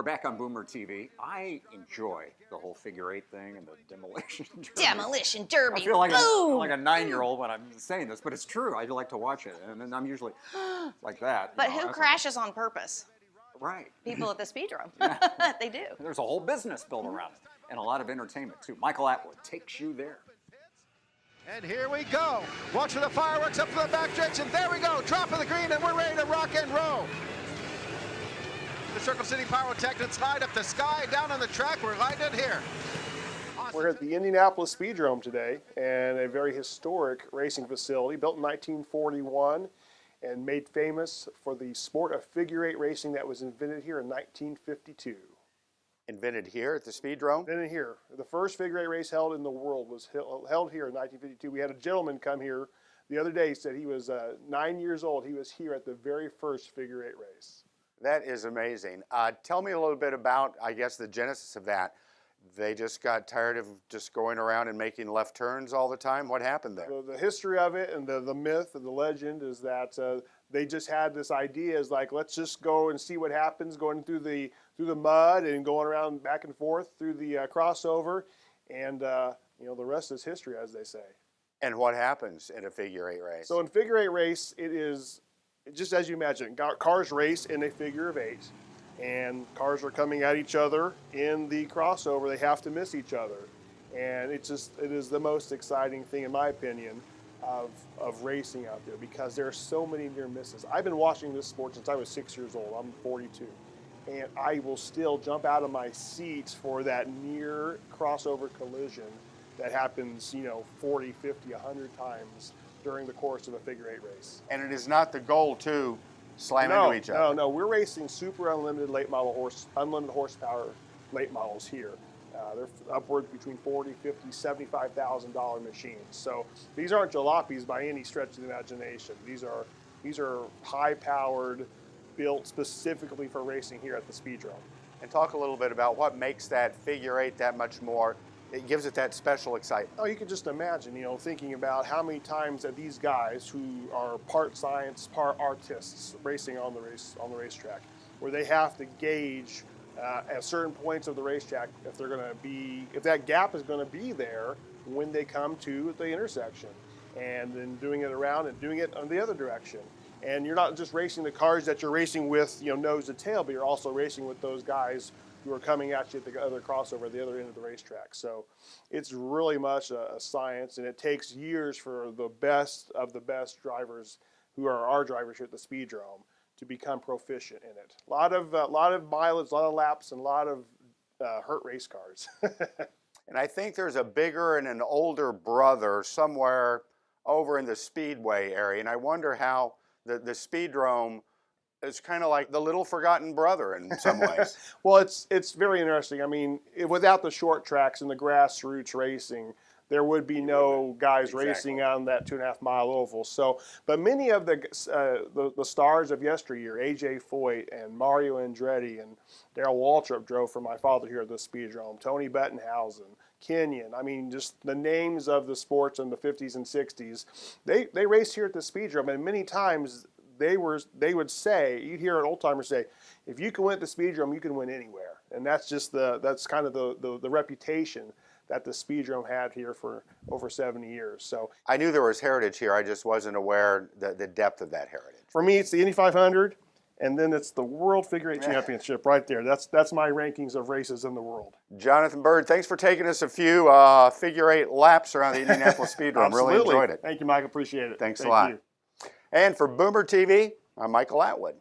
We're back on Boomer TV. I enjoy the whole figure eight thing and the demolition derby. Demolition derby. I feel like Boom! like a 9-year-old when I'm saying this, but it's true. I like to watch it, and then I'm usually like that. But who crashes on purpose? Right. People at the Speedrome. They do. There's a whole business built around it, and a lot of entertainment too. Michael Atwood takes you there. And here we go. Watch for the fireworks up for the backstretch, and there we go. Drop of the green, and we're ready to rock and roll. The Circle City Pyrotechnics light up the sky down on the track. We're lighting it here. Awesome. We're at the Indianapolis Speedrome today, and a very historic racing facility built in 1941 and made famous for the sport of figure eight racing that was invented here in 1952. Invented here at the Speedrome? Invented here. The first figure eight race held in the world was held here in 1952. We had a gentleman come here the other day, said he was 9 years old. He was here at the very first figure eight race. That is amazing. Tell me a little bit about, I guess, the genesis of that. They just got tired of just going around and making left turns all the time. What happened there? The history of it and the myth and the legend is that they just had this idea is like, let's just go and see what happens going through the mud and going around back and forth through the crossover, and you know, the rest is history, as they say. And what happens in a figure eight race? So in figure eight race, it is just as you imagine. Cars race in a figure of eight, and cars are coming at each other in the crossover. They have to miss each other, and it is the most exciting thing, in my opinion, of racing out there, because there are so many near misses. I've been watching this sport since I was 6 years old. I'm 42, and I will still jump out of my seat for that near crossover collision that happens, you know, 40, 50, 100 times during the course of a figure eight race. And it is not the goal to slam into each other. No, we're racing super unlimited unlimited horsepower late models here. They're upwards between $40,000, $50,000, $75,000 machines. So these aren't jalopies by any stretch of the imagination. These are high-powered, built specifically for racing here at the Speedrome. And talk a little bit about what makes that figure eight that much more. It gives it that special excitement. Oh, you can just imagine, you know, thinking about how many times that these guys who are part science, part artists, racing on the racetrack, where they have to gauge at certain points of the racetrack if that gap is going to be there when they come to the intersection, and then doing it around and doing it on the other direction. And you're not just racing the cars that you're racing with, you know, nose to tail, but you're also racing with those guys who are coming at you at the other crossover, at the other end of the racetrack. So it's really much a science, and it takes years for the best of the best drivers who are our drivers here at the Speedrome to become proficient in it. A lot of mileage, a lot of laps, and a lot of hurt race cars. And I think there's a bigger and an older brother somewhere over in the Speedway area, and I wonder how the Speedrome is kind of like the little forgotten brother in some ways. Well, it's very interesting. I mean, without the short tracks and the grassroots racing, there would be no guys racing on that 2.5-mile oval. So, but many of the stars of yesteryear, AJ Foyt and Mario Andretti and Darrell Waltrip drove for my father here at the Speedrome. Tony Bettenhausen, Kenyon. I mean, just the names of the sports in the 50s and 60s. They raced here at the Speedrome, and many times they would say, you'd hear an old timer say, if you can win at the Speedrome, you can win anywhere. And that's just that's kind of the reputation that the Speedrome had here for over 70 years. So I knew there was heritage here. I just wasn't aware the depth of that heritage. For me, it's the Indy 500, and then it's the World Figure Eight Championship right there. That's my rankings of races in the world. Jonathan Bird, thanks for taking us a few figure eight laps around the Indianapolis Speedrome. Really enjoyed it. Thank you, Mike. Appreciate it. Thanks a lot. You. And for Boomer TV, I'm Michael Atwood.